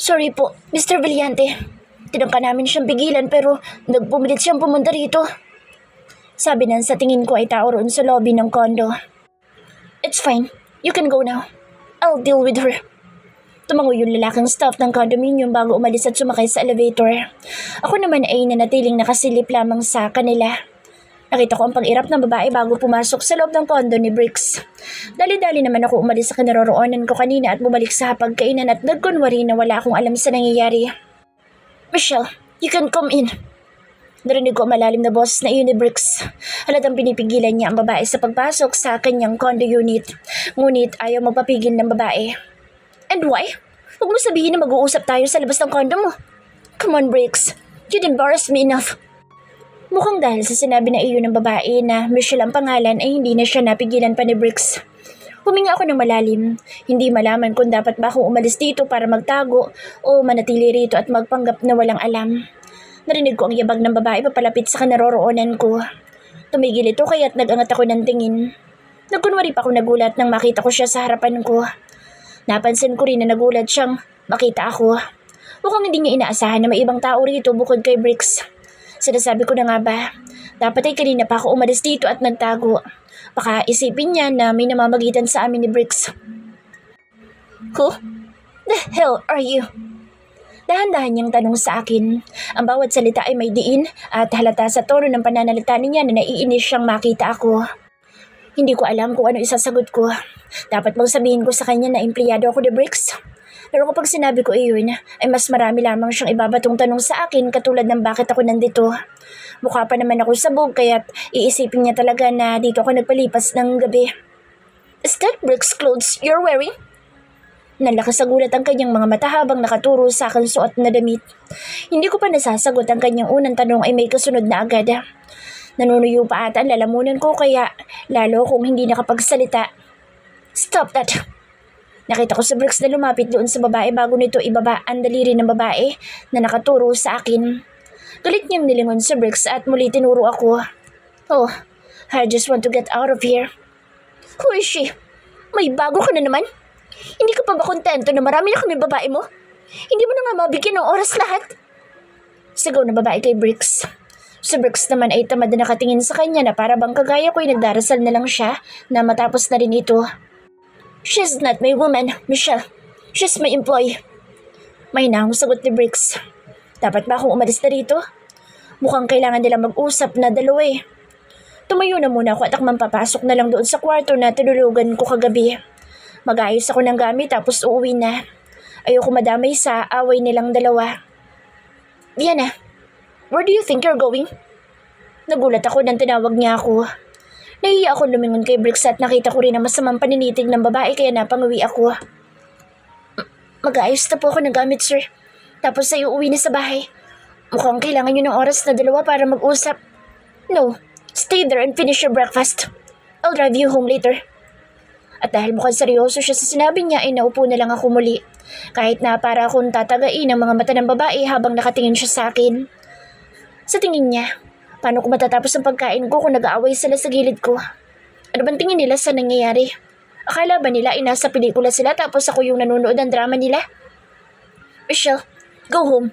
Sorry po, Mr. Valiante. Tinangka namin siyang pigilan pero nagpumilit siyang pumunta rito. Sabi nan sa tingin ko ay tao roon sa lobby ng condo. It's fine. You can go now. I'll deal with her. Tumango yung lalaking staff ng condominium bago umalis at sumakay sa elevator. Ako naman ay nanatiling nakasilip lamang sa kanila. Nakita ko ang pag-irap ng babae bago pumasok sa loob ng condo ni Briggs. Dali-dali naman ako umalis sa kinaroroonan ko kanina at bumalik sa hapagkainan at nagkunwari na wala akong alam sa nangyayari. Michelle, you can come in. Narinig ko malalim na boses na iyon ni Briggs. Halatang pinipigilan niya ang babae sa pagpasok sa kanyang condo unit. Ngunit ayaw magpapigil ng babae. And why? Huwag mo sabihin na mag-uusap tayo sa labas ng condo mo. Come on, Briggs. You'd embarrass me enough. Mukhang dahil sa sinabi na iyon ng babae na Michelle ang pangalan ay hindi na siya napigilan pa ni Briggs. Huminga ako ng malalim. Hindi malaman kung dapat ba akong umalis dito para magtago o manatili rito at magpanggap na walang alam. Narinig ko ang yabag ng babae papalapit sa kanaroroonan ko. Tumigil ito kaya't nag-angat ako ng tingin. Nagkunwari pa ako nagulat nang makita ko siya sa harapan ko. Napansin ko rin na nagulat siyang makita ako. Mukhang hindi niya inaasahan na may ibang tao rito bukod kay Briggs. Sinasabi ko na nga ba, dapat ay kanina pa ako umalis dito at nagtago. Baka isipin niya na may namamagitan sa amin ni Briggs. Who the hell are you? Dahan-dahan niyang tanong sa akin. Ang bawat salita ay may diin at halata sa tono ng pananalita niya na naiinis siyang makita ako. Hindi ko alam kung ano isasagot ko. Dapat bang sabihin ko sa kanya na empleyado ako ni Briggs? Pero kapag sinabi ko iyon, ay mas marami lamang siyang ibabatong tanong sa akin katulad ng bakit ako nandito. Mukha pa naman ako sabog kaya't iisipin niya talaga na dito ako nagpalipas ng gabi. Is that Briggs clothes you're wearing? Nalakas sa gulat ang kanyang mga mata habang nakaturo sa akin suot na damit. Hindi ko pa nasasagot ang kanyang unang tanong ay may kasunod na agad. Nanunuyo pa ata ang lalamunan ko kaya lalo kung hindi nakapagsalita. Stop that! Nakita ko si Briggs na lumapit doon sa babae bago nito ibaba ang daliri ng babae na nakaturo sa akin. Galit niyang nilingon si Briggs at muli tinuro ako. Oh, I just want to get out of here. Who is she? May bago ka na naman? Hindi ka pa ba kontento na marami na kami babae mo? Hindi mo na nga mabigyan ng oras lahat? Sigaw na babae kay Briggs. Si Briggs naman ay tamad na nakatingin sa kanya na para bang kagaya ko ay nagdarasal na lang siya na matapos na rin ito. She's not my woman, Michelle. She's my employee. May nahong sagot ni Briggs. Dapat ba akong umalis na rito? Mukhang kailangan nila mag-usap na dalawa eh. Tumayo na muna ako at akmang papasok na lang doon sa kwarto na tinulugan ko kagabi. Mag-ayos ako ng gamit tapos uuwi na. Ayoko madamay sa away nilang dalawa. Diana, where do you think you're going? Nagulat ako nang tinawag niya ako. Nahiya ako lumingon kay Briggs at nakita ko rin ang masamang paninitig ng babae kaya napanguwi ako. Mag-ayos na po ako ng gamit, sir. Tapos ay uuwi na sa bahay. Mukhang kailangan nyo ng oras na dalawa para mag-usap. No, stay there and finish your breakfast. I'll drive you home later. At dahil mukhang seryoso siya sa sinabi niya ay naupo na lang ako muli. Kahit na para akong tatagain ang mga mata ng babae habang nakatingin siya sa akin. Sa tingin niya, paano ko matatapos ang pagkain ko kung nag-aaway sila sa gilid ko? Ano bang tingin nila sa nangyayari? Akala ba nila ay nasa pelikula sila tapos ako yung nanonood ng drama nila? Michelle, go home.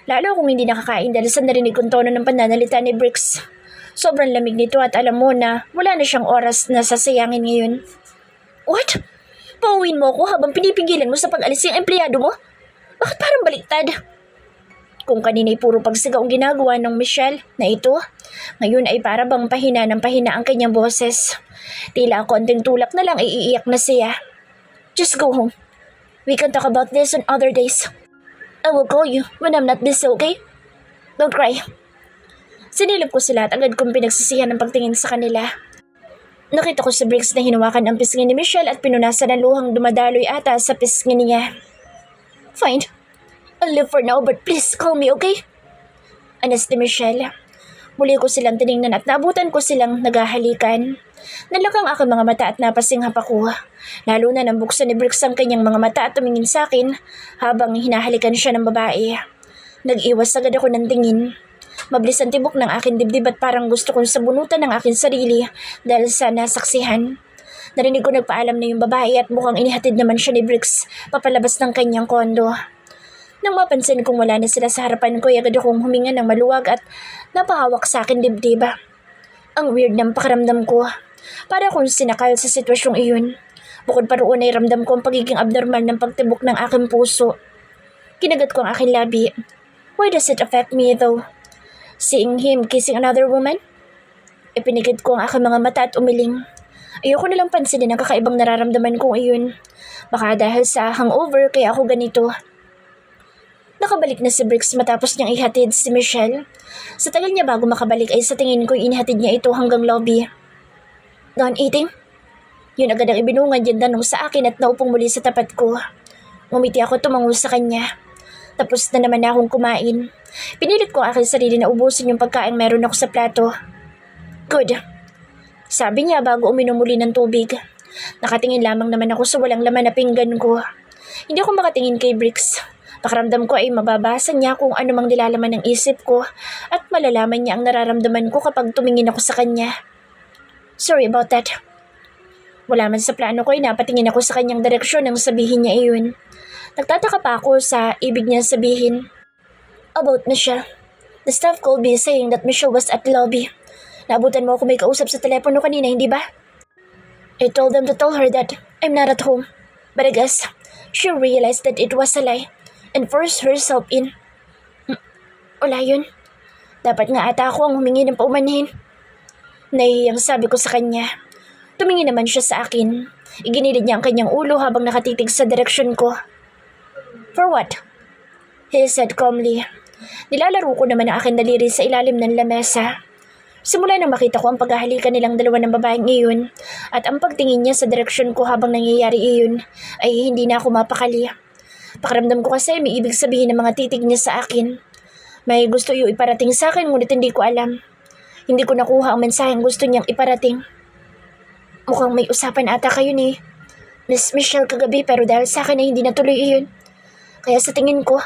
Lalo kung hindi nakakain dahil sa narinig kong tono ng pananalita ni Briggs. Sobrang lamig nito at alam mo na wala na siyang oras na sasayangin ngayon. What? Pauwiin mo ako habang pinipigilan mo sa pag-alis yung empleyado mo? Bakit parang baliktad? Kung kanina'y puro pagsigaw ang ginagawa ng Michelle na ito, ngayon ay para bang pahina ng pahina ang kanyang boses. Tila konting tulak na lang ay iiyak na siya. Just go home. We can talk about this on other days. I will call you when I'm not busy, okay? Don't cry. Sinilip ko sila at agad kong pinagsisihan ng pagtingin sa kanila. Nakita ko si Briggs na hinawakan ang pisngi ni Michelle at pinunasan ng luhang dumadaloy ata sa pisngi niya. Fine. I'll leave for now but please call me, okay? Anas ni Michelle. Muli ko silang tiningnan at naabutan ko silang naghahalikan. Nalakang aking mga mata at napasinghap ako. Lalo na nang buksan ni Briggs ang kanyang mga mata at tumingin sa akin habang hinahalikan siya ng babae. Nag-iwas agad ako ng tingin. Mabilis ang tibok ng aking dibdib at parang gusto kong sabunutan ng aking sarili dahil sa nasaksihan. Narinig ko nagpaalam na yung babae at mukhang inihatid naman siya ni Briggs papalabas ng kanyang kondo. Nang mapansin kong wala na sila sa harapan ko, ay agad akong huminga ng maluwag at napahawak sa akin dibdib. Ang weird ng pakiramdam ko. Para akong sinakal sa sitwasyong iyon. Bukod pa roon ay ramdam ko ang pagiging abnormal ng pagtibok ng aking puso. Kinagat ko ang aking labi. Why does it affect me though? Seeing him kissing another woman? Ipinigid ko ang aking mga mata at umiling. Ayoko nalang pansinin ang kakaibang nararamdaman kong iyon. Baka dahil sa hangover kaya ako ganito. Nakabalik na si Briggs matapos niyang ihatid si Michelle. Sa tagal niya bago makabalik ay sa tingin ko inihatid niya ito hanggang lobby. Done eating? Yun agad ang ibinungad yung tanong sa akin at naupong muli sa tapat ko. Ngumiti ako tumango sa kanya. Tapos na naman akong kumain. Pinilit ko ang aking sarili na ubusin yung pagkain meron ako sa plato. Good. Sabi niya bago uminom muli ng tubig. Nakatingin lamang naman ako sa walang laman na pinggan ko. Hindi ako makatingin kay Briggs. Pakiramdam ko ay mababasa niya kung ano mang nilalaman ng isip ko at malalaman niya ang nararamdaman ko kapag tumingin ako sa kanya. Sorry about that. Wala man sa plano ko ay napatingin ako sa kanyang direksyon nang sabihin niya iyon. Nagtataka pa ako sa ibig niya sabihin. About Michelle. The staff called me saying that Michelle was at the lobby. Naabutan mo ako may kausap sa telepono kanina, hindi ba? I told them to tell her that I'm not at home. But I guess she realized that it was a lie and forced herself in. Wala yun. Dapat nga ata ako ang humingi ng paumanhin. Nahihiyang sabi ko sa kanya. Tumingin naman siya sa akin. Iginilid niya ang kanyang ulo habang nakatitig sa direksyon ko. For what? He said calmly. Nilalaro ko naman ang aking daliri sa ilalim ng lamesa. Simula nang makita ko ang paghahalikan nilang dalawa ng babaeng iyon at ang pagtingin niya sa direksyon ko habang nangyayari iyon ay hindi na ako mapakali. Pakiramdam ko kasi may ibig sabihin ng mga titig niya sa akin. May gusto yung iparating sa akin ngunit hindi ko alam. Hindi ko nakuha ang mensaheng gusto niyang iparating. Mukhang may usapan ata kayo ni Miss Michelle kagabi pero dahil sa akin ay hindi natuloy iyon. Kaya sa tingin ko,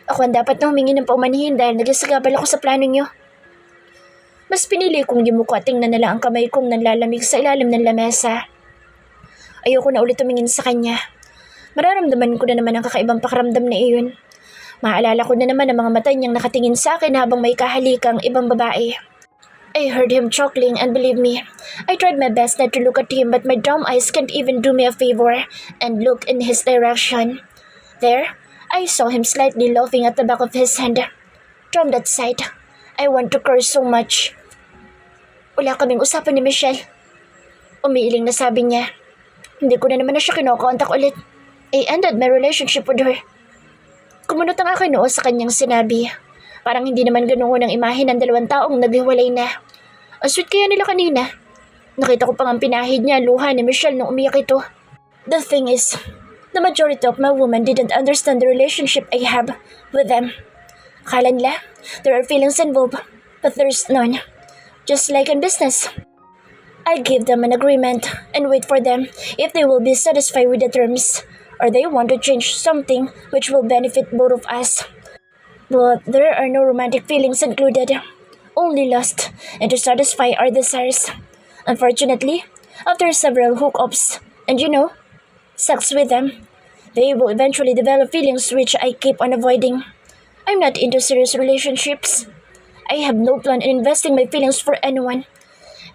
ako ang dapat na humingi ng paumanhin dahil nagsasagabal ako sa plano niyo. Mas pinili kong yumuko at tingnan na lang ang kamay kong nanlalamig sa ilalim ng lamesa. Ayoko na ulit tumingin sa kanya. Mararamdaman ko na naman ang kakaibang pakiramdam na iyon. Maalala ko na naman ang mga mata niyang nakatingin sa akin habang may kahalikang ibang babae. I heard him chuckling and believe me, I tried my best not to look at him but my dumb eyes can't even do me a favor and look in his direction. There, I saw him slightly laughing at the back of his hand. From that sight, I want to curse so much. Wala kaming usapan ni Michelle. Umiiling na sabi niya. Hindi ko na naman na siya kinokontak ulit. I ended my relationship with her. Kumunot ang aking noo sa kanyang sinabi. Parang hindi naman ganoon ang imahe ng dalawang taong naghiwalay na. Ang sweet kaya nila kanina. Nakita ko pang ang pinahid niya luha ni Michelle nung umiyak ito. The thing is, the majority of my women didn't understand the relationship I have with them. Akala nila, there are feelings involved, but there's none. Just like in business. I give them an agreement and wait for them if they will be satisfied with the terms, or they want to change something which will benefit both of us. But there are no romantic feelings included, only lust and to satisfy our desires. Unfortunately, after several hookups and sex with them, they will eventually develop feelings which I keep on avoiding. I'm not into serious relationships. I have no plan in investing my feelings for anyone.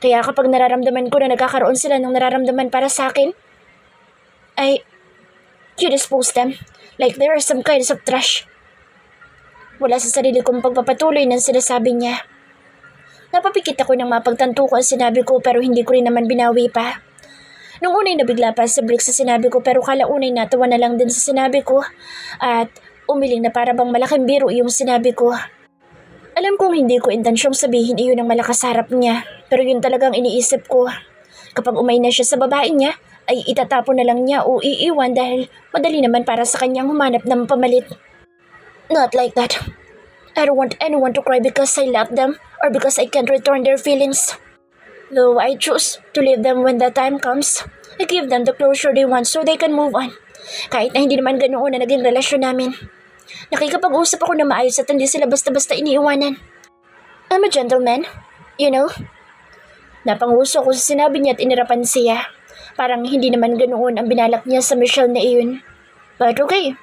Kaya kapag nararamdaman ko na nagkakaroon sila ng nararamdaman para sa akin, you dispose them like they are some kinds of trash. Wala sa sarili kong pagpapatuloy ng sinasabi niya. Napapikit ako nang mapagtanto ko ang sinabi ko pero hindi ko rin naman binawi pa. Nung unay nabigla pa sa Briggs sa sinabi ko pero kalaunay natawa na lang din sa sinabi ko at umiling na para bang malaking biro yung sinabi ko. Alam kong hindi ko intensyong sabihin iyon ng malakas harap niya pero yun talagang iniisip ko. Kapag umay na siya sa babae niya ay itatapon na lang niya o iiwan dahil madali naman para sa kanyang humanap ng pamalit. Not like that. I don't want anyone to cry because I love them or because I can't return their feelings. Though I choose to leave them when the time comes, I give them the closure they want so they can move on. Kahit na hindi naman ganoon na naging relasyon namin. Nakikipag-usap ako na maayos at hindi sila basta-basta iniiwanan. I'm a gentleman, Napanguso ko sa sinabi niya at inirapan siya. Parang hindi naman ganoon ang binalak niya sa Michelle na iyon. But okay,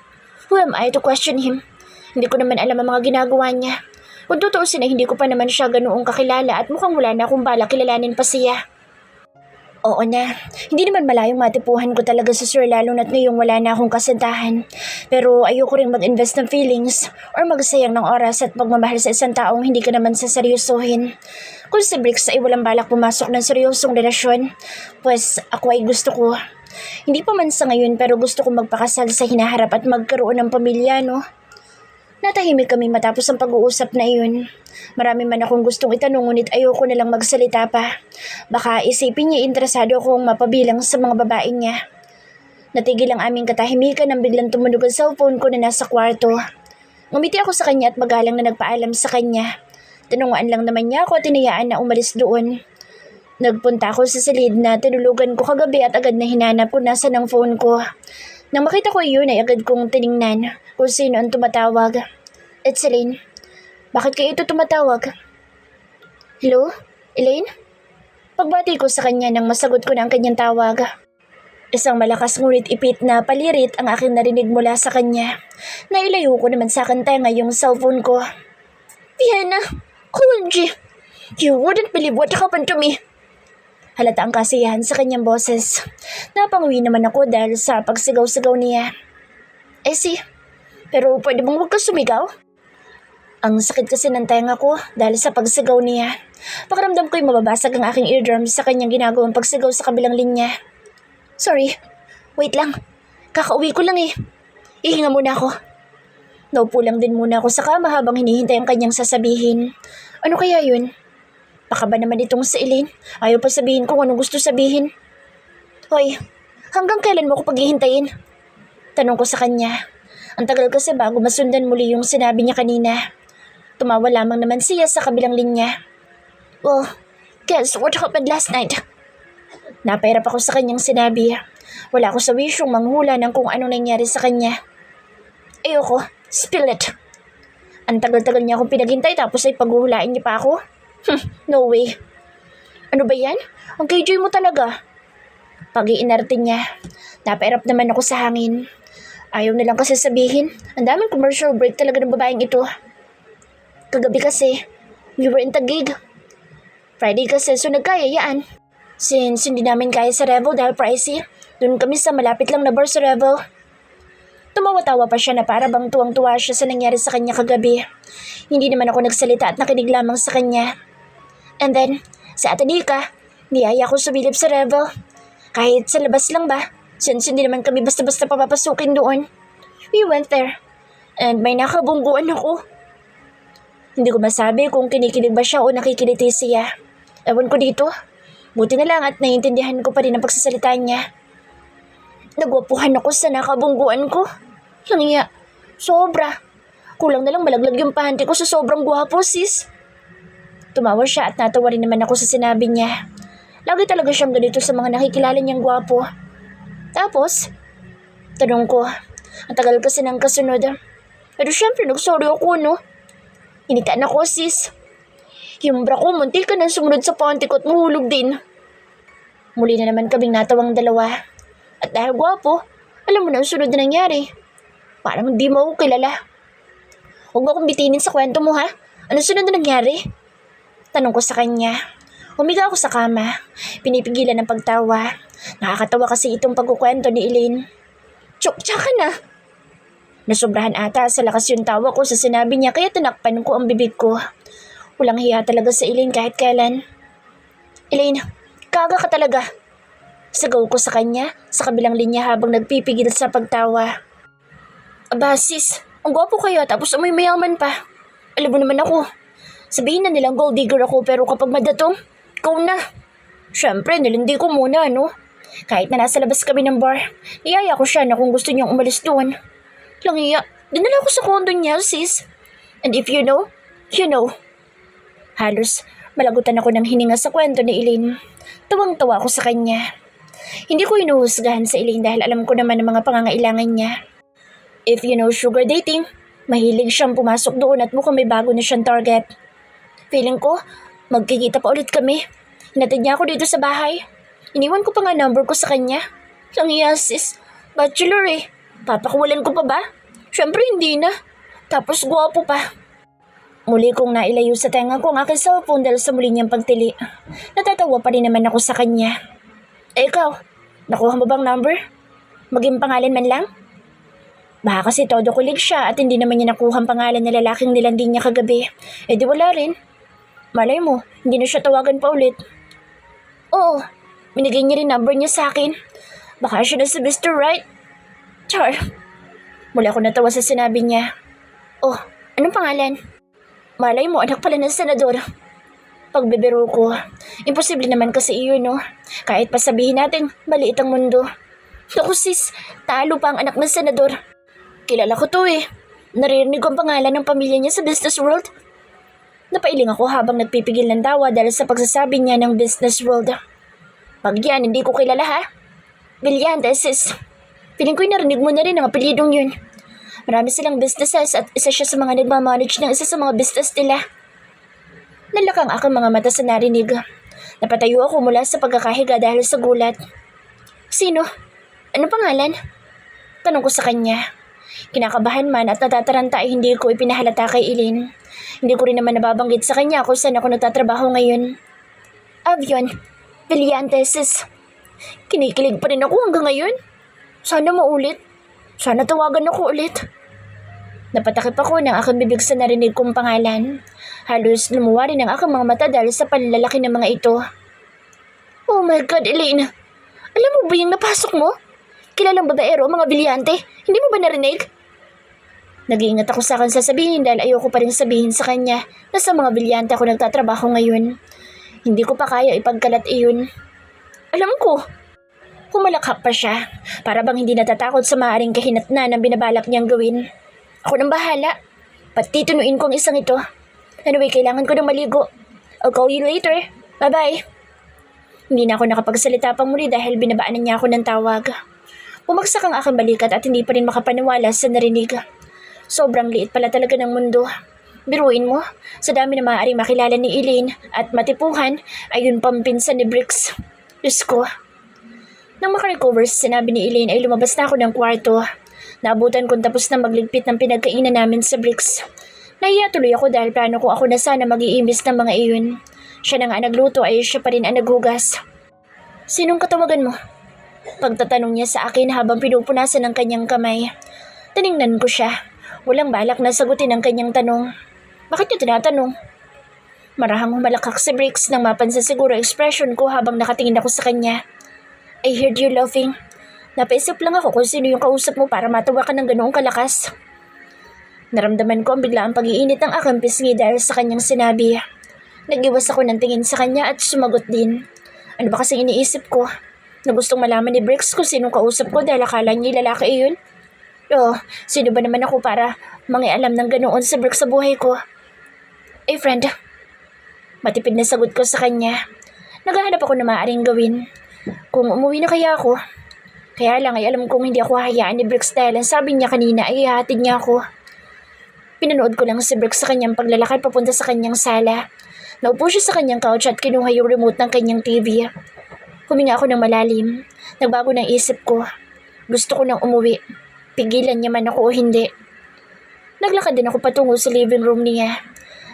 who am I to question him? Hindi ko naman alam ang mga ginagawa niya. Kung tutuusin ay hindi ko pa naman siya ganoong kakilala at mukhang wala na akong balak kilalanin pa siya. Oo na, hindi naman malayong matipuhan ko talaga sa Sir lalo na't ngayong wala na akong kasintahan. Pero ayoko rin mag-invest ng feelings or magsayang ng oras at pagmamahal sa isang taong hindi ka naman saseryosohin. Kung si Bricks ay walang balak pumasok ng seryosong relasyon, pues ako ay gusto ko. Hindi pa man sa ngayon pero gusto kong magpakasal sa hinaharap at magkaroon ng pamilya, no? Natahimik kami matapos ang pag-uusap na iyon. Marami man akong gustong itanong ngunit ayoko na lang magsalita pa. Baka isipin niya interesado akong mapabilang sa mga babae niya. Natigil ang aming katahimikan nang biglang tumunog ang cellphone ko na nasa kwarto. Ngumiti ako sa kanya at magalang na nagpaalam sa kanya. Tinunguan lang naman niya ako at tinayaan na umalis doon. Nagpunta ako sa silid na tinulugan ko kagabi at agad na hinanap kung nasa ng phone ko. Nang makita ko iyon ay agad kong tiningnan kung sino ang tumatawag. It's Elaine. Bakit kayo ito tumatawag? Hello? Elaine? Pagbati ko sa kanya nang masagot ko na ang kanyang tawag. Isang malakas ngunit ipit na palirit ang aking narinig mula sa kanya. Nailayo ko naman sa akin tenga yung cellphone ko. Vienna! OMG! You wouldn't believe what happened to me! Halata ang kasiyahan sa kanyang boses. Napanguwi naman ako dahil sa pagsigaw-sigaw niya. See, pero pwede bang huwag ka sumigaw? Ang sakit kasi ng tenga ko dahil sa pagsigaw niya. Pakiramdam ko'y mababasag ang aking eardrums sa kanyang ginagawang pagsigaw sa kabilang linya. Sorry, wait lang. Kakauwi ko lang eh. Ihinga muna ako. Naupo lang din muna ako sa kama habang hinihintay ang kanyang sasabihin. Ano kaya yun? Baka ba naman itong si Elaine? Ayaw pa sabihin kung anong gusto sabihin. Hoy, hanggang kailan mo ko paghihintayin? Tanong ko sa kanya. Ang tagal kasi bago masundan muli yung sinabi niya kanina. Tumawa lamang naman siya sa kabilang linya. Well, guess what happened last night? Napairap ako sa kanyang sinabi. Wala ako sa wisyong manghula ng kung anong nangyari sa kanya. Ayoko, spill it. Ang tagal-tagal niya akong pinaghintay tapos ay paghuhulain niya pa ako? No way. Ano ba yan? Ang KJ mo talaga. Pag-iinarte niya. Napairap naman ako sa hangin. Ayaw na lang kasi sabihin. Ang daming commercial break talaga ng babaeng ito. Kagabi kasi, we were in Taguig. Friday kasi, so nagkayayaan. Since hindi namin kaya sa Revel dahil pricey, doon kami sa malapit lang na bar sa Revel. Tumawa-tawa pa siya na para bang tuwang-tuwa siya sa nangyari sa kanya kagabi. Hindi naman ako nagsalita at nakinig lamang sa kanya. And then, sa Atanika, niyaya ko sumilip sa Revel. Kahit sa labas lang ba, since hindi naman kami basta-basta papapasukin doon. We went there, and may nakabungguan ako. Hindi ko masabi kung kinikilig ba siya o nakikiliti siya. Ewan ko dito. Buti na lang at naiintindihan ko pa rin ang pagsasalita niya. Nagwapuhan ako sa nakabungguan ko. Langya, sobra. Kulang na lang malaglag yung panty ko sa sobrang gwapo, sis. Tumawa siya at natawa rin naman ako sa sinabi niya. Lagi talaga siyang ganito sa mga nakikilala niyang gwapo. Tapos, tanong ko, ang tagal kasi ng kasunod. Pero syempre nagsorry ako, no? Initaan ako, sis. Yung bra ko, munti ka nang sumunod sa panty ko at mahulog din. Muli na naman kaming natawang dalawa. At dahil gwapo, alam mo na ang sunod na nangyari. Parang hindi mo ako kilala. Huwag mo akong bitinin sa kwento mo, ha? Ano sunod na nangyari? Tanong ko sa kanya. Humiga ako sa kama. Pinipigilan ng pagtawa. Nakakatawa kasi itong pagkukwento ni Elaine. Tsaka na. Nasobrahan ata sa lakas yung tawa ko sa sinabi niya kaya tinakpan ko ang bibig ko. Walang hiya talaga sa Elaine kahit kailan. Elaine, kaga ka talaga. Sagaw ko sa kanya sa kabilang linya habang nagpipigil sa pagtawa. Aba sis, ang gwapo kayo tapos amoy mayaman pa. Alam mo naman ako. Sabihin na nilang gold digger ako pero kapag madatong, ikaw na. Siyempre, nilindi ko muna, no? Kahit na nasa labas kami ng bar, niyaya ko siya na kung gusto niyang umalis doon. Langiya, dinala ko sa kondo niya, sis. And if you know, you know. Halos, malagutan ako ng hininga sa kwento ni Elaine. Tawang-tawa ako sa kanya. Hindi ko inuhusgahan sa Elaine dahil alam ko naman ang mga pangangailangan niya. If you know sugar dating, mahilig siyang pumasok doon at mukhang may bago na siyang target. Feeling ko, magkikita pa ulit kami. Hinatid niya ako dito sa bahay. Iniwan ko pa nga number ko sa kanya. Lang sis, bachelor eh. Papakuwalan ko pa ba? Siyempre hindi na. Tapos gwapo pa. Muli kong nailayo sa tenga ko ang aking cellphone dahil sa muli niyang pagtili. Natatawa pa rin naman ako sa kanya. Ikaw, nakuha mo bang number? Maging pangalan man lang? Baka kasi todo kulig siya at hindi naman niya nakuha ang pangalan na lalaking nilandi niya kagabi. Di wala rin. Malay mo, hindi na siya tawagan pa ulit. Oo, binigay niya rin number niya sa akin. Baka siya na si Mr. Right. Char. Mula ako natawa sa sinabi niya. Oh, anong pangalan? Malay mo, anak pala ng senador. Pagbibiro ko, imposible naman kasi iyon, no? Kahit pa sabihin natin, maliit ang mundo. Naku sis, talo pa ang anak ng senador. Kilala ko to eh. Naririnig ko ang pangalan ng pamilya niya sa business world. Napailing ako habang nagpipigil ng tawa dahil sa pagsasabi niya ng business world. Pag yan, hindi ko kilala ha. Brillante sis. Piling ko'y narinig mo na rin ang apelidong yun. Marami silang businesses at isa siya sa mga nagmamanage ng isa sa mga business nila. Nalakang aking mga mata sa narinig. Napatayo ako mula sa pagkakahiga dahil sa gulat. Sino? Ano pangalan? Tanong ko sa kanya. Kinakabahan man at natataranta ay hindi ko ipinahalata kay Eileen. Hindi ko rin naman nababanggit sa kanya kung saan ako nagtatrabaho ngayon. Avion, Brillante sis. Kinikilig pa rin ako hanggang ngayon. Sana maulit. Sana tawagan ako ulit. Napatakip ako ng aking bibig sa narinig kong pangalan. Halos lumuwa rin ang aking mga mata dahil sa panlalaki ng mga ito. Oh my God, Elaine. Alam mo ba yung napasok mo? Kilalang babaero, mga Brillante. Hindi mo ba narinig? Nag-iingat ako sa akin sasabihin dahil ayoko pa rin sabihin sa kanya na sa mga Brillante ako nagtatrabaho ngayon. Hindi ko pa kaya ipagkalat iyon. Alam ko. Humalakhak pa siya. Para bang hindi natatakot sa maaaring kahinatnan ng binabalak niyang gawin. Ako nang bahala. Patitunuin ko ang isang ito. Anyway, kailangan ko ng maligo. I'll call you later. Bye-bye. Hindi na ako nakapagsalita pang muli dahil binabaanan niya ako ng tawag. Bumagsak ang aking balikat at hindi pa rin makapaniwala sa narinig. Sobrang liit pala talaga ng mundo. Biruin mo, sa dami na maaaring makilala ni Eileen at matipuhan, ayun pang pinsan ni Bricks. Diyos ko. Nang makarecover sa sinabi ni Eileen ay lumabas na ako ng kwarto. Naabutan kong tapos na magligpit ng pinagkainan namin sa Bricks. Nahiya tuloy ako dahil plano ko ako na sana mag-iimbis ng mga iyon. Siya na nga nagluto ay siya pa rin ang naghugas. Sinong katawagan mo? Pagtatanong niya sa akin habang pinupunasan ng kanyang kamay. Tiningnan ko siya. Walang balak na sagutin ang kanyang tanong. Bakit niya tinatanong? Marahang humalakak si Bricks nang mapansin siguro expression ko habang nakatingin ako sa kanya. I heard you laughing. Napaisip lang ako kung sino yung kausap mo para matawa ka ng ganoong kalakas. Naramdaman ko ang biglaang pag-iinit ng aking pisngi dahil sa kanyang sinabi. Nag-iwas ako ng tingin sa kanya at sumagot din. Ano ba kasing iniisip ko? Na gustong malaman ni Bricks kung sinong kausap ko dahil akala niya lalaki iyon? Sino ba naman ako para mangialam ng ganoon sa Bricks sa buhay ko? Friend. Matipid na sagot ko sa kanya. Naghahanap ako na maaaring gawin. Kung umuwi na kaya ako. Kaya lang ay alam kong hindi ako hahayaan ni Bricks dahil ang sabi niya kanina ay ihahatid niya ako. Pinanood ko lang si Bricks sa kanyang paglalakad papunta sa kanyang sala. Naupo siya sa kanyang couch at kinuha yung remote ng kanyang TV. Huminga ako ng malalim. Nagbago ng isip ko. Gusto ko nang umuwi. Pigilan niya man ako o hindi. Naglakad din ako patungo sa living room niya.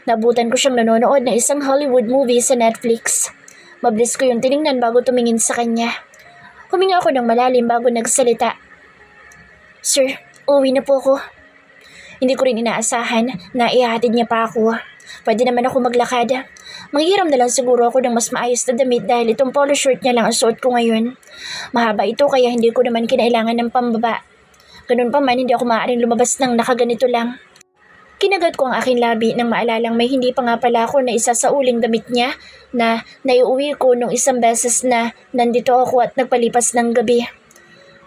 Nabutan ko siyang nanonood ng isang Hollywood movie sa Netflix. Mabilis ko yung tiningnan bago tumingin sa kanya. Huminga ako ng malalim bago nagsalita. Sir, uwi na po ako. Hindi ko rin inaasahan na ihahatid niya pa ako. Pwede naman ako maglakad. Manghihiram na lang siguro ako ng mas maayos na damit dahil itong polo shirt niya lang ang suot ko ngayon. Mahaba ito kaya hindi ko naman kinailangan ng pambaba. Ganun pa man hindi ako maaaring lumabas ng nakaganito lang. Kinagat ko ang aking labi nang maalalang may hindi pa nga pala ako na isa sa uling damit niya na naiuwi ko nung isang beses na nandito ako at nagpalipas ng gabi.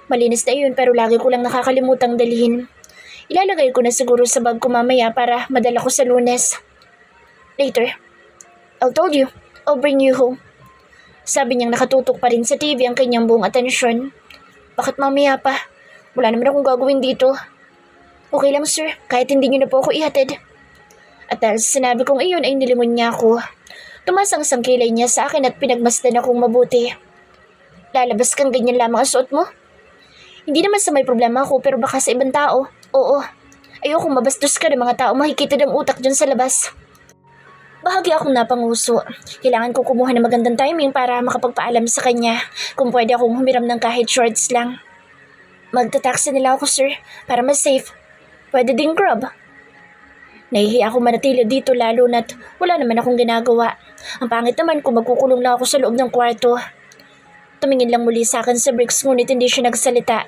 Malinis na iyon pero lagi ko lang nakakalimutang dalhin. Ilalagay ko na siguro sa bag ko mamaya para madala ko sa Lunes. Later. I told you, I'll bring you home. Sabi niyang nakatutok pa rin sa TV ang kanyang buong atensyon. Bakit mamaya pa? Wala naman akong gagawin dito. Okay lang sir, kahit hindi niyo na po ako ihatid. At dahil sa sinabi kong iyon ay nilingon niya ako. Tumas ang sangkilay niya sa akin at pinagmasdan akong mabuti. Lalabas kang ganyan lamang ang suot mo? Hindi naman sa may problema ako pero baka sa ibang tao. Oo. Ayokong mabastos ka ng mga tao makikita ng utak dyan sa labas. Bahagi akong napanguso. Kailangan ko kumuha ng magandang timing para makapagpaalam sa kanya kung pwede akong humiram ng kahit shorts lang. Magta-taxi nila ako, sir, para mas safe. Pwede ding grab. Nahihiya ako manatili dito lalo na't wala naman akong ginagawa. Ang pangit naman kung magkukulong lang ako sa loob ng kwarto. Tumingin lang muli sa akin sa Bricks ngunit hindi siya nagsalita.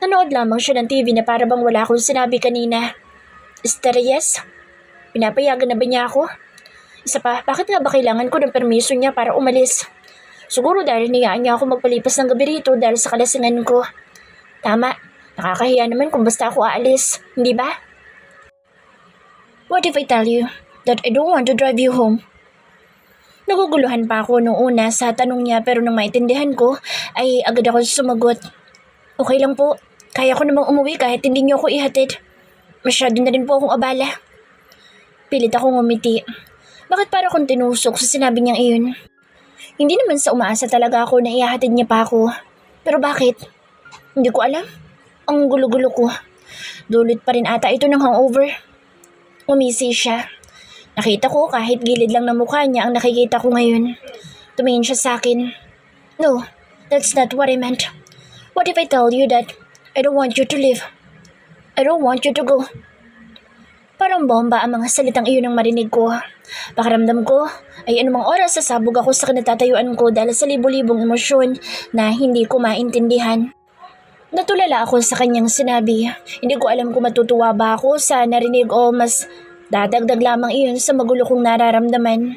Nanood lamang siya ng TV na para bang wala akong sinabi kanina. Yes? Pinapayagan na ba niya ako? Isa pa, bakit nga ba kailangan ko ng permiso niya para umalis? Siguro dahil niyaan niya ako magpalipas ng gabi rito dahil sa kalasingan ko. Tama, nakakahiya naman kung basta ako aalis, hindi ba? What if I tell you that I don't want to drive you home? Naguguluhan pa ako nung una sa tanong niya pero nang maintindihan ko ay agad ako sumagot. Okay lang po, kaya ko namang umuwi kahit hindi niyo ako ihatid. Masyado na rin po akong abala. Pilit akong umiti. Bakit para akong tinusok sa sinabi niyang iyon? Hindi naman sa umaasa talaga ako na ihahatid niya pa ako. Pero bakit? Hindi ko alam. Ang gulo-gulo ko. Dulot pa rin ata ito ng hangover. Umisi siya. Nakita ko kahit gilid lang ng mukha niya ang nakikita ko ngayon. Tumingin siya sa akin. No, that's not what I meant. What if I tell you that I don't want you to leave? I don't want you to go. Parang bomba ang mga salitang iyon ang marinig ko. Pakiramdam ko ay anumang oras sasabog ako sa kinatatayuan ko dahil sa libo-libong emosyon na hindi ko maintindihan. Natulala ako sa kanyang sinabi. Hindi ko alam kung matutuwa ba ako sa narinig o mas dadagdag lamang iyon sa magulo kong nararamdaman.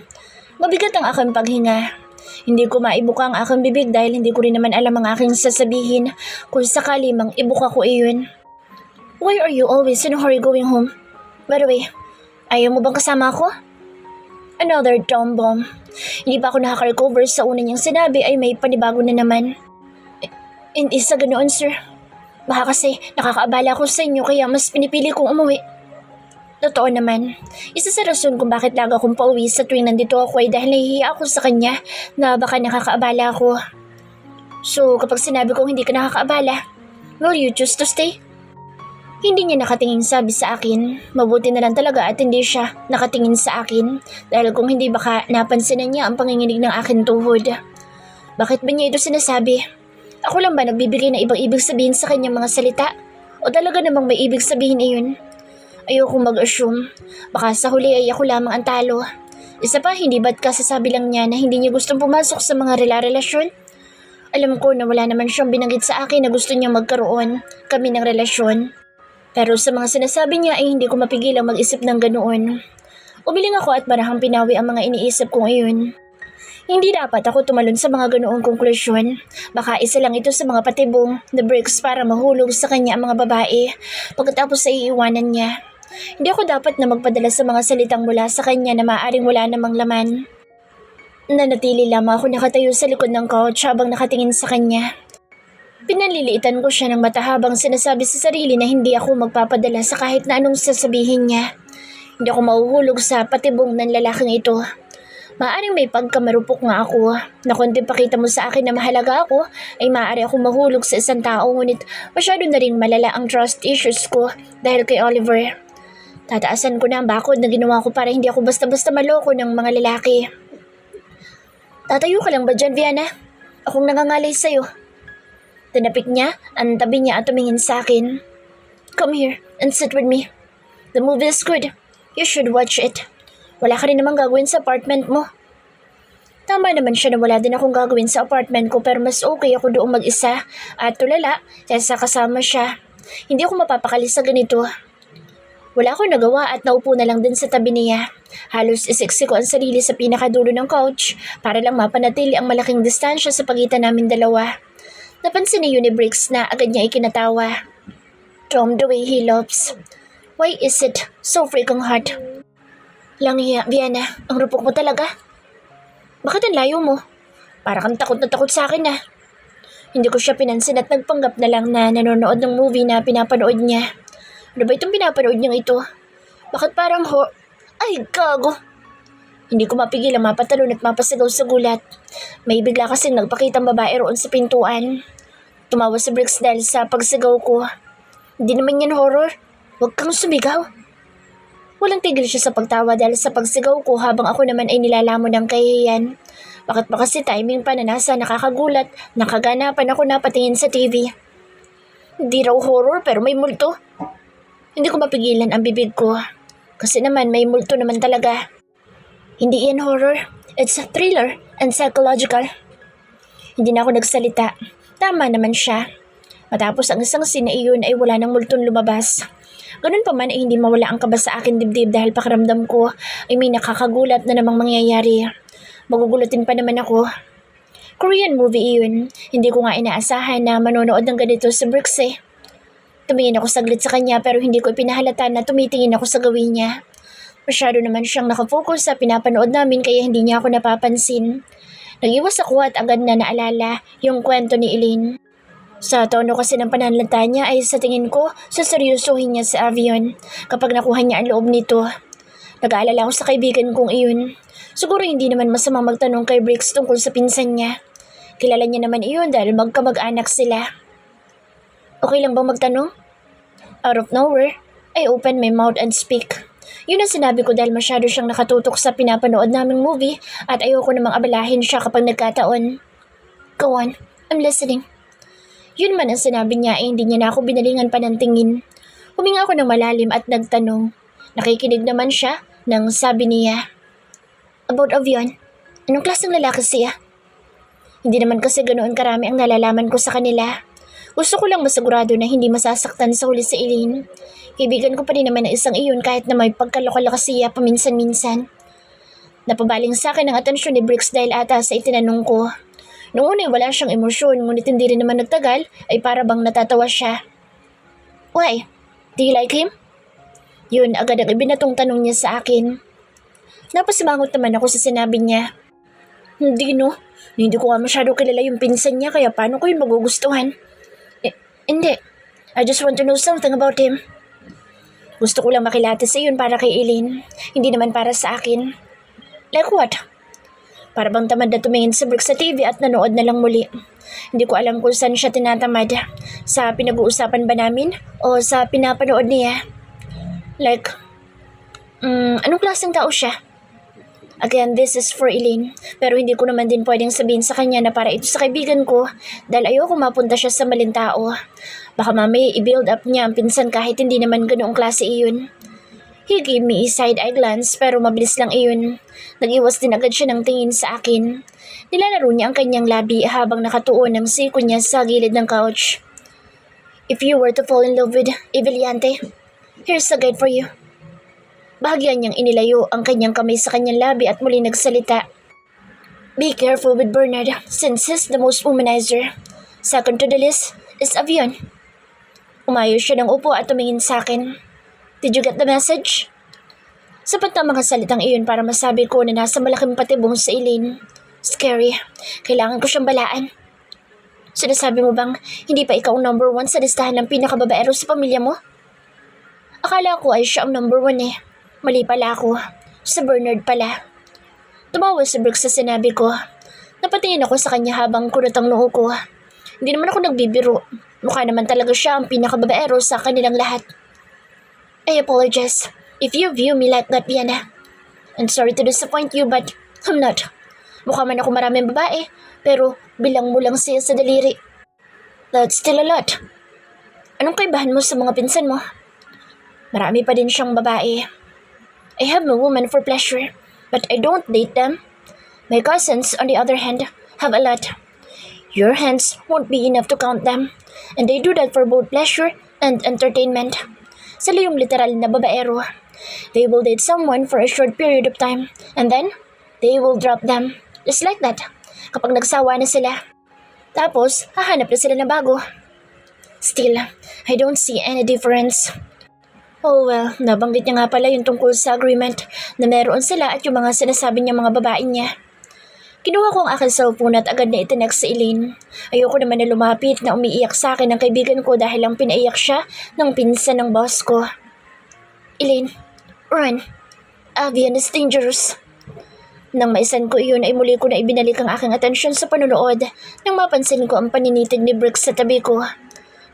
Mabigat ang aking paghinga. Hindi ko maibuka ang aking bibig dahil hindi ko rin naman alam ang aking sasabihin kung sakali mang ibuka ko iyon. Why are you always in a hurry going home? By the way, ayaw mo bang kasama ako? Another dumb bomb. Hindi pa ako nakaka-recover sa una niyang sinabi ay may panibago na naman. Hindi sa ganoon, sir. Baka kasi nakakaabala ako sa inyo kaya mas pinipili kong umuwi. Totoo naman. Isa sa rason kung bakit lagi akong pauwi sa tuwing nandito ako ay dahil nahihiya ako sa kanya na baka nakakaabala ako. So kapag sinabi kong hindi ka nakakaabala, will you choose to stay? Hindi niya nakatingin sabi sa akin. Mabuti na lang talaga at hindi siya nakatingin sa akin dahil kung hindi baka napansinan niya ang panginginig ng akin tuhod. Bakit ba niya ito sinasabi? Ako lang ba nagbibigay ng ibang ibig sabihin sa kanyang mga salita? O talaga namang may ibig sabihin iyon? Ayokong mag-assume. Baka sa huli ay ako lamang ang talo. Isa pa, hindi ba't kasasabi lang niya na hindi niya gustong pumasok sa mga relasyon? Alam ko na wala naman siyang binanggit sa akin na gusto niyang magkaroon kami ng relasyon. Pero sa mga sinasabi niya ay hindi ko mapigilang mag-isip ng ganoon. Umiling ako at marahang pinawi ang mga iniisip kong iyon. Hindi dapat ako tumalon sa mga ganoong konklusyon. Baka isa lang ito sa mga patibong na bricks para mahulog sa kanya ang mga babae pagkatapos ay iiwanan niya. Hindi ako dapat na magpadala sa mga salitang mula sa kanya na maaaring wala namang laman. Nanatili lamang ako nakatayo sa likod ng couch habang nakatingin sa kanya. Pinaliliitan ko siya ng mata habang sinasabi sa sarili na hindi ako magpapadala sa kahit na anong sasabihin niya. Hindi ako mahuhulog sa patibong ng lalaking ito. Maaaring may pagkamarupok nga ako na kung pakita mo sa akin na mahalaga ako ay maaari akong mahulog sa isang tao ngunit masyado na ring malala ang trust issues ko dahil kay Oliver. Tataasan ko na ang bakod na ginawa ko para hindi ako basta-basta maloko ng mga lalaki. Tatayo ka lang ba dyan, Viana? Akong nangangalay sa'yo. Tinapik niya ang tabi niya at tumingin sa akin. Come here and sit with me. The movie is good. You should watch it. Wala ka rin namang gagawin sa apartment mo. Tama naman siya na wala din akong gagawin sa apartment ko pero mas okay ako doon mag-isa at tulala kaysa kasama siya. Hindi ako mapapakali sa ganito. Wala akong nagawa at naupo na lang din sa tabi niya. Halos isiksi ko ang sarili sa pinakadulo ng couch para lang mapanatili ang malaking distansya sa pagitan namin dalawa. Napansin ni Unibricks na agad niya ikinatawa. Tom, the way he loves. Why is it so freaking hard? Langya, Viana, ang rupok mo talaga. Bakit ang layo mo? Para kang takot na takot sa akin ah. Hindi ko siya pinansin at nagpanggap na lang na nanonood ng movie na pinapanood niya. Ano ba itong pinapanood niyang ito? Bakit parang Ay, gago! Hindi ko mapigil ang mapatalon at mapasigaw sa gulat. May bigla kasing nagpakitang babae roon sa pintuan. Tumawa si Bricks dahil sa pagsigaw ko. Hindi naman yan horror. Huwag kang sumigaw. Walang tigil siya sa pagtawa dahil sa pagsigaw ko habang ako naman ay nilalamon ng kahihiyan. Bakit ba kasi timing pa na nasa nakakagulat, nakaganapan ako napatingin sa TV. Hindi raw horror pero may multo. Hindi ko mapigilan ang bibig ko. Kasi naman may multo naman talaga. Hindi yan horror. It's a thriller and psychological. Hindi na ako nagsalita. Tama naman siya. Matapos ang isang scene na iyon ay wala nang multong lumabas. Ganun pa man ay hindi mawala ang kaba sa akin dibdib dahil pakiramdam ko ay may nakakagulat na namang mangyayari. Magugulutin pa naman ako. Korean movie iyon. Hindi ko nga inaasahan na manonood ng ganito sa Bricks eh. Tumingin ako saglit sa kanya pero hindi ko ipinahalata na tumitingin ako sa gawin niya. Masyado naman siyang nakafocus sa pinapanood namin kaya hindi niya ako napapansin. Nag-iwas ako at agad na naalala yung kwento ni Eileen. Sa tono kasi ng pananalita niya ay sa tingin ko, saseryosohin niya sa avion kapag nakuha niya ang loob nito. Nag-aalala ako sa kaibigan kong iyon. Siguro hindi naman masamang magtanong kay Bricks tungkol sa pinsan niya. Kilala niya naman iyon dahil magkamag-anak sila. Okay lang bang magtanong? Out of nowhere, I opened my mouth and speak. Yun ang sinabi ko dahil masyado siyang nakatutok sa pinapanood naming movie at ayoko namang abalahin siya kapag nagkataon. Go on, I'm listening. Yun man ang sinabi niya ay hindi niya na ako binalingan pa ng tingin. Huminga ako ng malalim at nagtanong. Nakikinig naman siya nang sabi niya. About Avion, anong klaseng lalaki siya? Hindi naman kasi ganoon karami ang nalalaman ko sa kanila. Gusto ko lang masigurado na hindi masasaktan sa huli si Eileen. Kaibigan ko pa rin naman ang isang iyon kahit na may pagkaloko-loko siya paminsan-minsan. Napabaling sa akin ang atensyon ni Bricks dahil ata sa itinanong ko. Noong una wala siyang emosyon ngunit hindi rin naman nagtagal ay para bang natatawa siya. Why? Do you like him? Yun agad ang ibinatong tanong niya sa akin. Napasimangot naman ako sa sinabi niya. Hindi no, hindi ko nga masyado kilala yung pinsan niya kaya paano ko yun magugustuhan? Hindi, I just want to know something about him. Gusto ko lang makilati sa yun para kay Eileen, hindi naman para sa akin. Like what? Para bang tamad na tumingin sa Bricks sa TV at nanood na lang muli. Hindi ko alam kung saan siya tinatamad. Sa pinag-uusapan ba namin o sa pinapanood niya? Like, anong klaseng tao siya? Again, this is for Eileen. Pero hindi ko naman din pwedeng sabihin sa kanya na para ito sa kaibigan ko dahil ayoko mapunta siya sa maling tao. Baka mamaya i-build up niya ang pinsan kahit hindi naman ganoong klase iyon. He gave me a side-eye glance pero mabilis lang iyon. Nag-iwas din agad siya ng tingin sa akin. Nilalaro niya ang kanyang labi habang nakatuon ang siko niya sa gilid ng couch. If you were to fall in love with Eveliante, here's a guide for you. Bahagyan niyang inilayo ang kanyang kamay sa kanyang labi at muli nagsalita. Be careful with Bernard since he's the most womanizer. Second to the list is Avion. Umayo siya ng upo at tumingin sa akin. Did you get the message? Sapat na mga salitang iyon para masabi ko na nasa malaking patibong sa Eileen. Scary. Kailangan ko siyang balaan. Sinasabi mo bang hindi pa ikaw number 1 sa listahan ng pinakababaero sa pamilya mo? Akala ko ay siya ang number 1 eh. Mali pala ako. Sa Bernard pala. Tumawa si Bricks sa sinabi ko. Napatingin ako sa kanya habang kunot ang noo ko. Hindi naman ako nagbibiro. Mukha naman talaga siya ang pinakababaero sa kanilang lahat. I apologize if you view me like that, Vienna. I'm sorry to disappoint you but I'm not. Mukha man ako maraming babae pero bilang mo lang siya sa daliri. That's still a lot. Anong kaibahan mo sa mga pinsan mo? Marami pa din siyang babae. I have no woman for pleasure but I don't date them. My cousins, on the other hand, have a lot. Your hands won't be enough to count them and they do that for both pleasure and entertainment. Sila yung literal na babaero. They will date someone for a short period of time and then they will drop them. Just like that. Kapag nagsawa na sila. Tapos, hahanap na sila na bago. Still, I don't see any difference. Oh well, nabanggit niya nga pala yung tungkol sa agreement na meron sila at yung mga sinasabi niya mga babae niya. Kinuha ko ang aking cellphone at agad na itinext sa Eileen. Ayoko naman na lumapit na umiiyak sa akin ng kaibigan ko dahil lang pinaiyak siya ng pinsan ng boss ko. Eileen, run. Avian is dangerous. Nang maisan ko iyon ay muli ko na ibinalik ang aking atensyon sa panonood nang mapansin ko ang paninitig ni Bricks sa tabi ko.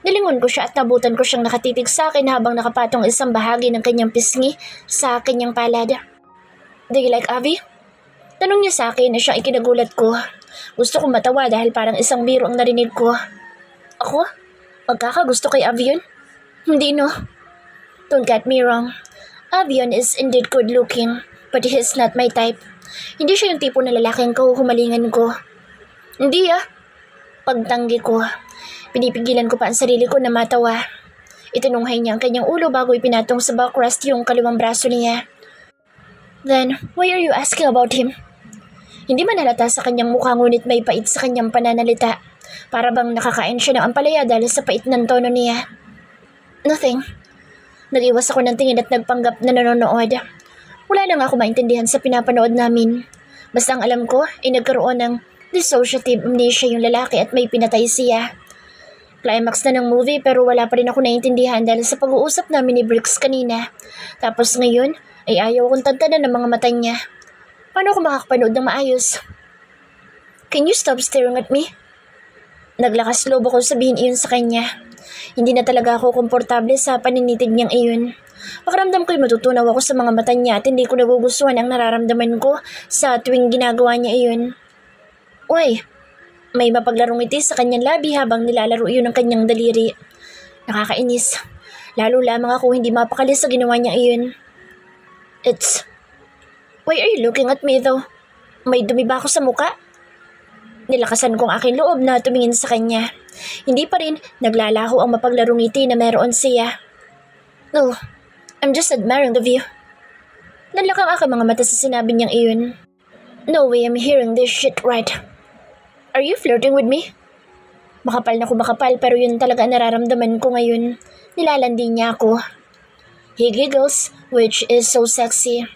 Nilingon ko siya at nabutan ko siyang nakatitig sa akin habang nakapatong isang bahagi ng kanyang pisngi sa kanyang palad. Do you like Avi? Tanong niya sa akin na siyang ikinagulat ko. Gusto kong matawa dahil parang isang biro ang narinig ko. Ako? Magkakagusto kay Avion? Hindi no. Don't get me wrong. Avion is indeed good looking, but he's not my type. Hindi siya yung tipo na lalaking kahuhumalingan ko. Hindi Pagtanggi ko. Pinipigilan ko pa ang sarili ko na matawa. Itinunghay niya ang kanyang ulo bago ipinatong sa backrest yung kaliwang braso niya. Then, why are you asking about him? Hindi man halata sa kanyang mukha ngunit may pait sa kanyang pananalita. Para bang nakakain siya ng ampalaya dahil sa pait ng tono niya. Nothing. Nag-iwas ako ng tingin at nagpanggap na nanonood. Wala lang ako maintindihan sa pinapanood namin. Basta ang alam ko ay nagkaroon ng dissociative amnesia yung lalaki at may pinatay siya. Climax na ng movie pero wala pa rin ako naintindihan dahil sa pag-uusap namin ni Briggs kanina. Tapos ngayon ay ayaw akong tantanan ng mga mata niya. Paano ako makakapanood ng maayos? Can you stop staring at me? Naglakas loob ako sabihin iyon sa kanya. Hindi na talaga ako komportable sa paninitig niyang iyon. Pakiramdam ko'y matutunaw ako sa mga mata niya at hindi ko nagugustuhan ang nararamdaman ko sa tuwing ginagawa niya iyon. Uy! May mapaglarong ngiti sa kanyang labi habang nilalaro iyon ng kanyang daliri. Nakakainis. Lalo lamang ako hindi mapakali sa ginawa niya iyon. Why are you looking at me though? May dumi ba ako sa muka? Nilakasan kong aking loob na tumingin sa kanya. Hindi pa rin naglalaho ang mapaglarong ngiti na meron siya. No, I'm just admiring the view. Nanlakang aking mga mata sa sinabi niyang iyon. No way I'm hearing this shit right. Are you flirting with me? Makapal na kumakapal pero yun talaga nararamdaman ko ngayon. Nilalandi niya ako. He giggles, which is so sexy.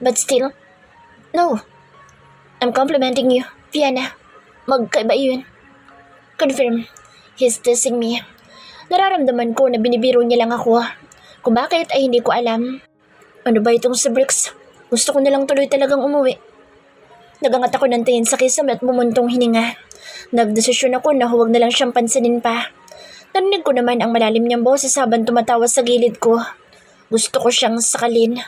But still, no. I'm complimenting you, Vienna. Magkaiba yun. Confirm, he's teasing me. Nararamdaman ko na binibiro niya lang ako. Kung bakit ay hindi ko alam. Ano ba itong si Briggs? Gusto ko nalang tuloy talagang umuwi. Nagangat ako ng tingin sa kisame at mumuntong hininga. Nagdesisyon ako na huwag na lang siyang pansinin pa. Narinig ko naman ang malalim niyang boses habang tumatawa sa gilid ko. Gusto ko siyang sakalin.